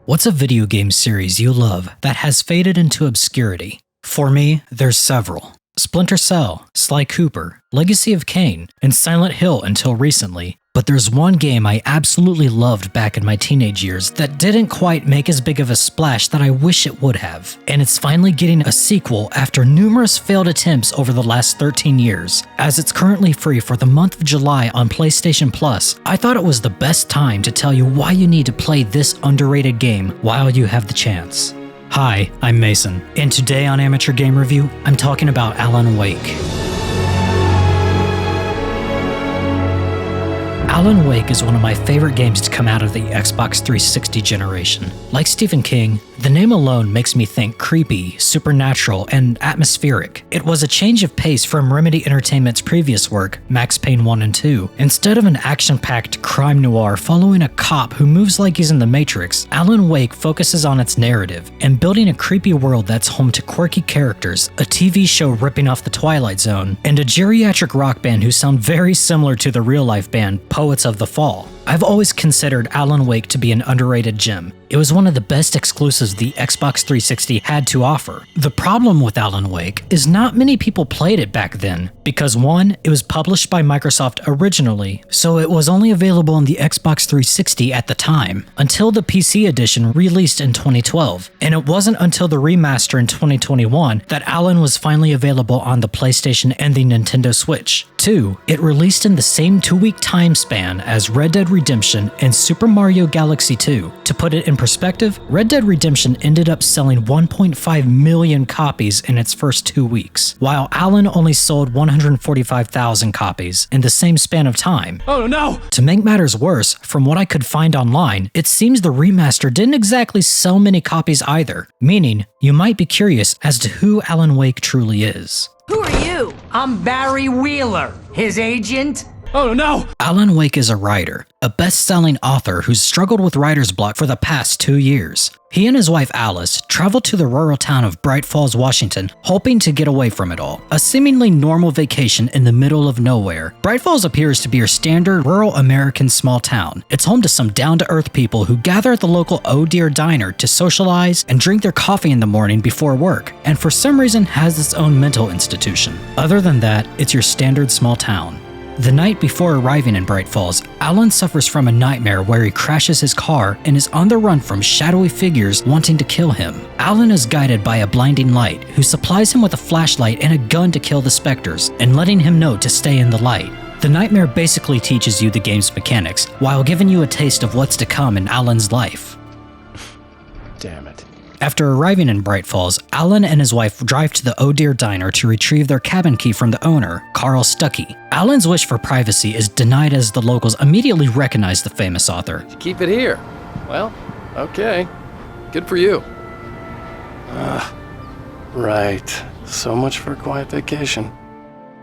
What's a video game series you love that has faded into obscurity? For me, there's several. Splinter Cell, Sly Cooper, Legacy of Kain, and Silent Hill until recently. But there's one game I absolutely loved back in my teenage years that didn't quite make as big of a splash that I wish it would have. And it's finally getting a sequel after numerous failed attempts over the last 13 years. As it's currently free for the month of July on PlayStation Plus, I thought it was the best time to tell you why you need to play this underrated game while you have the chance. Hi, I'm Mason, and today on Amateur Game Review, I'm talking about Alan Wake. Alan Wake is one of my favorite games to come out of the Xbox 360 generation. Like Stephen King, the name alone makes me think creepy, supernatural, and atmospheric. It was a change of pace from Remedy Entertainment's previous work, Max Payne 1 and 2. Instead of an action-packed crime noir following a cop who moves like he's in the Matrix, Alan Wake focuses on its narrative and building a creepy world that's home to quirky characters, a TV show ripping off the Twilight Zone, and a geriatric rock band who sound very similar to the real-life band Poets of the Fall. I've always considered Alan Wake to be an underrated gem. It was one of the best exclusives the Xbox 360 had to offer. The problem with Alan Wake is not many people played it back then, because one, it was published by Microsoft originally, so it was only available on the Xbox 360 at the time, until the PC edition released in 2012, and it wasn't until the remaster in 2021 that Alan was finally available on the PlayStation and the Nintendo Switch. 2, it released in the same 2-week time span as Red Dead Redemption and Super Mario Galaxy 2. To put it in perspective, Red Dead Redemption ended up selling 1.5 million copies in its first 2 weeks, while Alan only sold 145,000 copies in the same span of time. Oh no! To make matters worse, from what I could find online, it seems the remaster didn't exactly sell many copies either, meaning you might be curious as to who Alan Wake truly is. Who are you? I'm Barry Wheeler, his agent. Oh no! Alan Wake is a writer, a best-selling author who's struggled with writer's block for the past 2 years. He and his wife Alice traveled to the rural town of Bright Falls, Washington, hoping to get away from it all. A seemingly normal vacation in the middle of nowhere, Bright Falls appears to be your standard rural American small town. It's home to some down-to-earth people who gather at the local Oh Dear Diner to socialize and drink their coffee in the morning before work, and for some reason has its own mental institution. Other than that, it's your standard small town. The night before arriving in Bright Falls, Alan suffers from a nightmare where he crashes his car and is on the run from shadowy figures wanting to kill him. Alan is guided by a blinding light who supplies him with a flashlight and a gun to kill the specters, and letting him know to stay in the light. The nightmare basically teaches you the game's mechanics, while giving you a taste of what's to come in Alan's life. Damn it. After arriving in Bright Falls, Alan and his wife drive to the Oh Dear Diner to retrieve their cabin key from the owner, Carl Stuckey. Alan's wish for privacy is denied as the locals immediately recognize the famous author. Keep it here. Well, okay. Good for you. Right. So much for a quiet vacation.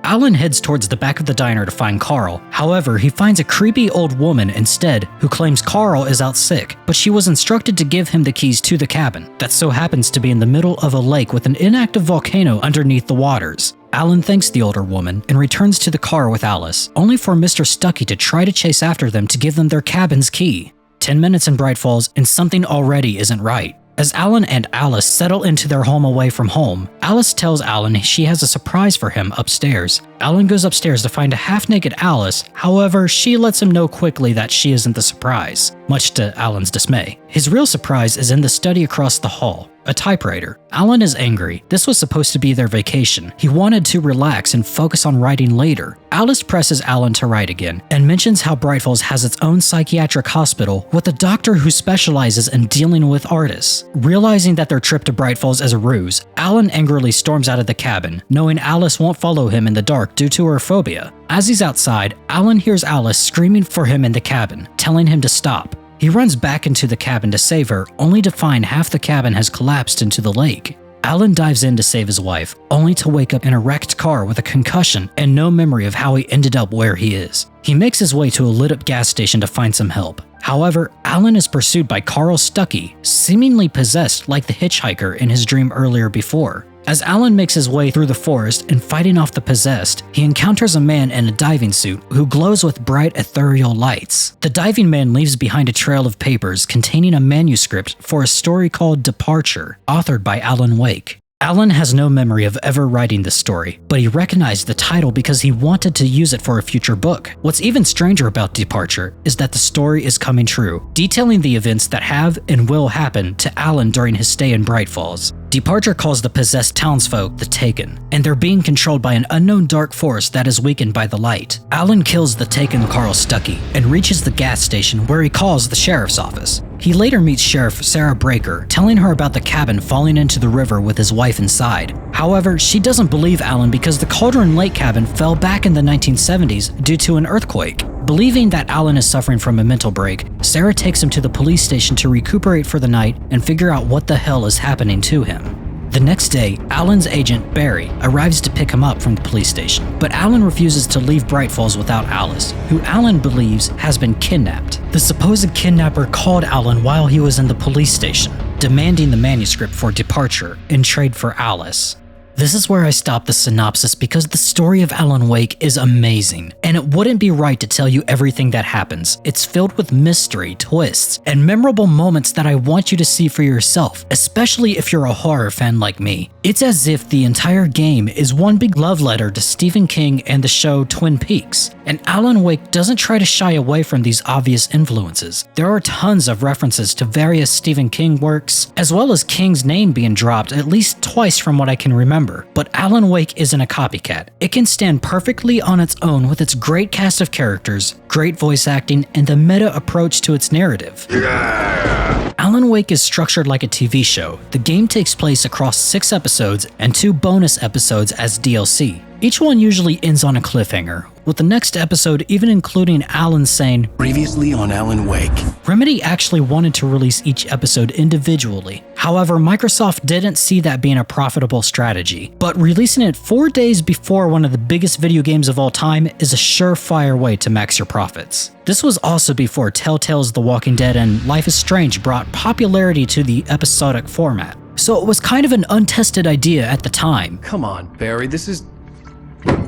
Alan heads towards the back of the diner to find Carl. However, he finds a creepy old woman instead who claims Carl is out sick, but she was instructed to give him the keys to the cabin that so happens to be in the middle of a lake with an inactive volcano underneath the waters. Alan thanks the older woman and returns to the car with Alice, only for Mr. Stuckey to try to chase after them to give them their cabin's key. 10 minutes in Bright Falls and something already isn't right. As Alan and Alice settle into their home away from home, Alice tells Alan she has a surprise for him upstairs. Alan goes upstairs to find a half-naked Alice, however, she lets him know quickly that she isn't the surprise, much to Alan's dismay. His real surprise is in the study across the hall, a typewriter. Alan is angry. This was supposed to be their vacation. He wanted to relax and focus on writing later. Alice presses Alan to write again and mentions how Bright Falls has its own psychiatric hospital with a doctor who specializes in dealing with artists. Realizing that their trip to Bright Falls is a ruse, Alan angrily storms out of the cabin, knowing Alice won't follow him in the dark due to her phobia. As he's outside, Alan hears Alice screaming for him in the cabin, telling him to stop. He runs back into the cabin to save her, only to find half the cabin has collapsed into the lake. Alan dives in to save his wife, only to wake up in a wrecked car with a concussion and no memory of how he ended up where he is. He makes his way to a lit-up gas station to find some help. However, Alan is pursued by Carl Stuckey, seemingly possessed like the hitchhiker in his dream earlier before. As Alan makes his way through the forest and fighting off the possessed, he encounters a man in a diving suit who glows with bright ethereal lights. The diving man leaves behind a trail of papers containing a manuscript for a story called Departure, authored by Alan Wake. Alan has no memory of ever writing this story, but he recognized the title because he wanted to use it for a future book. What's even stranger about Departure is that the story is coming true, detailing the events that have and will happen to Alan during his stay in Bright Falls. Departure calls the possessed townsfolk the Taken, and they're being controlled by an unknown dark force that is weakened by the light. Alan kills the Taken Carl Stuckey and reaches the gas station where he calls the sheriff's office. He later meets Sheriff Sarah Breaker, telling her about the cabin falling into the river with his wife inside. However, she doesn't believe Alan because the Cauldron Lake cabin fell back in the 1970s due to an earthquake. Believing that Alan is suffering from a mental break, Sarah takes him to the police station to recuperate for the night and figure out what the hell is happening to him. The next day, Alan's agent, Barry, arrives to pick him up from the police station, but Alan refuses to leave Bright Falls without Alice, who Alan believes has been kidnapped. The supposed kidnapper called Alan while he was in the police station, demanding the manuscript for Departure in trade for Alice. This is where I stop the synopsis because the story of Alan Wake is amazing, and it wouldn't be right to tell you everything that happens. It's filled with mystery, twists, and memorable moments that I want you to see for yourself, especially if you're a horror fan like me. It's as if the entire game is one big love letter to Stephen King and the show Twin Peaks, and Alan Wake doesn't try to shy away from these obvious influences. There are tons of references to various Stephen King works, as well as King's name being dropped at least twice from what I can remember. But Alan Wake isn't a copycat. It can stand perfectly on its own with its great cast of characters, great voice acting, and the meta approach to its narrative. Yeah. Alan Wake is structured like a TV show. The game takes place across 6 episodes and 2 bonus episodes as DLC. Each one usually ends on a cliffhanger, with the next episode even including Alan saying, "Previously on Alan Wake." Remedy actually wanted to release each episode individually. However, Microsoft didn't see that being a profitable strategy, but releasing it 4 days before one of the biggest video games of all time is a surefire way to max your profits. This was also before Telltale's The Walking Dead and Life is Strange brought popularity to the episodic format, so it was kind of an untested idea at the time. Come on, Barry, this is...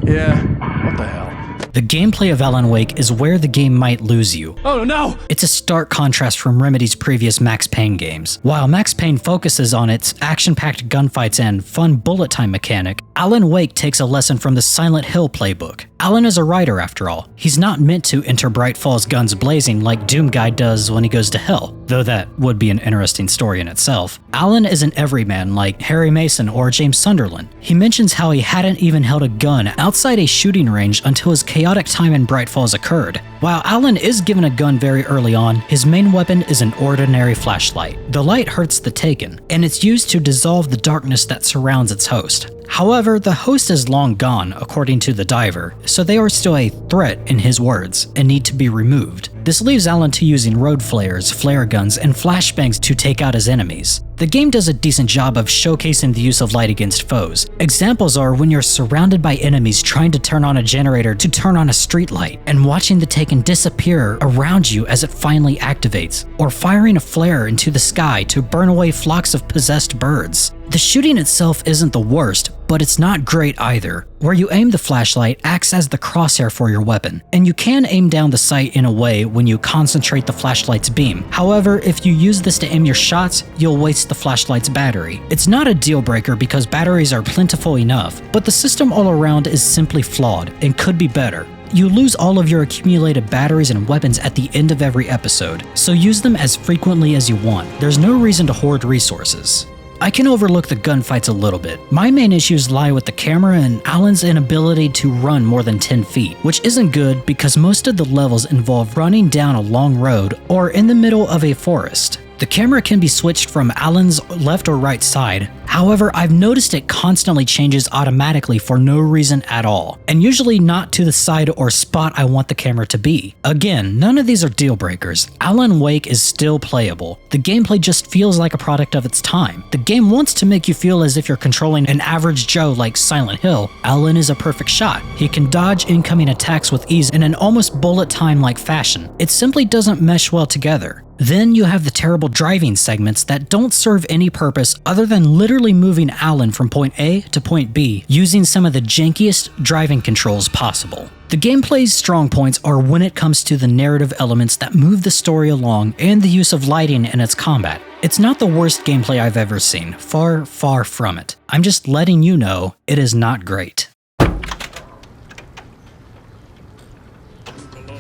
Yeah, what the hell? The gameplay of Alan Wake is where the game might lose you. Oh no! It's a stark contrast from Remedy's previous Max Payne games. While Max Payne focuses on its action-packed gunfights and fun bullet time mechanic, Alan Wake takes a lesson from the Silent Hill playbook. Alan is a writer after all. He's not meant to enter Bright Falls guns blazing like Doom Guy does when he goes to hell, though that would be an interesting story in itself. Alan is an everyman like Harry Mason or James Sunderland. He mentions how he hadn't even held a gun outside a shooting range until his chaotic time in Bright Falls occurred. While Alan is given a gun very early on, his main weapon is an ordinary flashlight. The light hurts the Taken, and it's used to dissolve the darkness that surrounds its host. However, the host is long gone, according to the diver, so they are still a threat in his words, and need to be removed. This leaves Alan to using road flares, flare guns, and flashbangs to take out his enemies. The game does a decent job of showcasing the use of light against foes. Examples are when you're surrounded by enemies trying to turn on a generator to turn on a street light, and watching the Taken disappear around you as it finally activates, or firing a flare into the sky to burn away flocks of possessed birds. The shooting itself isn't the worst, but it's not great either. Where you aim the flashlight acts as the crosshair for your weapon, and you can aim down the sight in a way when you concentrate the flashlight's beam. However, if you use this to aim your shots, you'll waste the flashlight's battery. It's not a deal breaker because batteries are plentiful enough, but the system all around is simply flawed and could be better. You lose all of your accumulated batteries and weapons at the end of every episode, so use them as frequently as you want. There's no reason to hoard resources. I can overlook the gunfights a little bit. My main issues lie with the camera and Alan's inability to run more than 10 feet, which isn't good because most of the levels involve running down a long road or in the middle of a forest. The camera can be switched from Alan's left or right side. However, I've noticed it constantly changes automatically for no reason at all, and usually not to the side or spot I want the camera to be. Again, none of these are deal breakers. Alan Wake is still playable. The gameplay just feels like a product of its time. The game wants to make you feel as if you're controlling an average Joe like Silent Hill. Alan is a perfect shot. He can dodge incoming attacks with ease in an almost bullet time like fashion. It simply doesn't mesh well together. Then you have the terrible driving segments that don't serve any purpose other than literally moving Alan from point A to point B using some of the jankiest driving controls possible. The gameplay's strong points are when it comes to the narrative elements that move the story along and the use of lighting in its combat. It's not the worst gameplay I've ever seen, far, far from it. I'm just letting you know it is not great.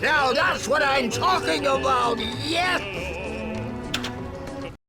Now that's what I'm talking about, yes!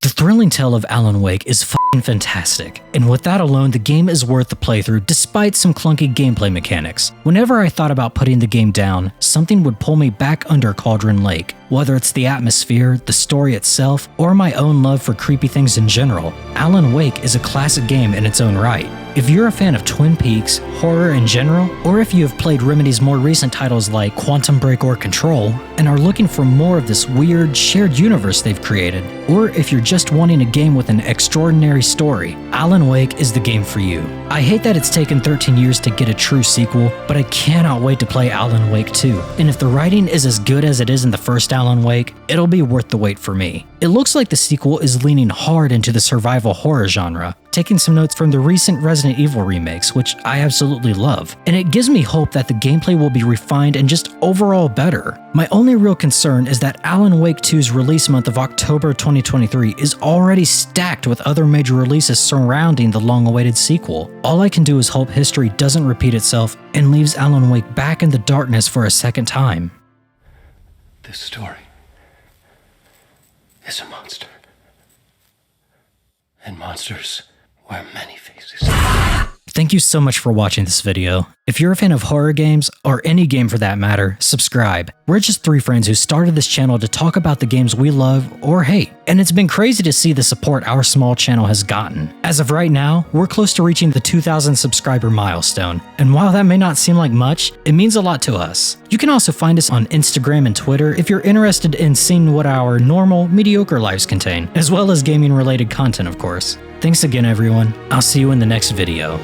The thrilling tale of Alan Wake is f***ing fantastic, and with that alone the game is worth the playthrough despite some clunky gameplay mechanics. Whenever I thought about putting the game down, something would pull me back under Cauldron Lake. Whether it's the atmosphere, the story itself, or my own love for creepy things in general, Alan Wake is a classic game in its own right. If you're a fan of Twin Peaks, horror in general, or if you have played Remedy's more recent titles like Quantum Break or Control, and are looking for more of this weird, shared universe they've created, or if you're just wanting a game with an extraordinary story, Alan Wake is the game for you. I hate that it's taken 13 years to get a true sequel, but I cannot wait to play Alan Wake 2. And if the writing is as good as it is in the first Alan Wake, it'll be worth the wait for me. It looks like the sequel is leaning hard into the survival horror genre, taking some notes from the recent Resident Evil remakes, which I absolutely love, and it gives me hope that the gameplay will be refined and just overall better. My only real concern is that Alan Wake 2's release month of October 2023 is already stacked with other major releases surrounding the long-awaited sequel. All I can do is hope history doesn't repeat itself and leaves Alan Wake back in the darkness for a second time. This story is a monster. And monsters wear many faces. Thank you so much for watching this video. If you're a fan of horror games, or any game for that matter, subscribe. We're just 3 friends who started this channel to talk about the games we love or hate, and it's been crazy to see the support our small channel has gotten. As of right now, we're close to reaching the 2,000 subscriber milestone, and while that may not seem like much, it means a lot to us. You can also find us on Instagram and Twitter if you're interested in seeing what our normal, mediocre lives contain, as well as gaming-related content, of course. Thanks again, everyone. I'll see you in the next video.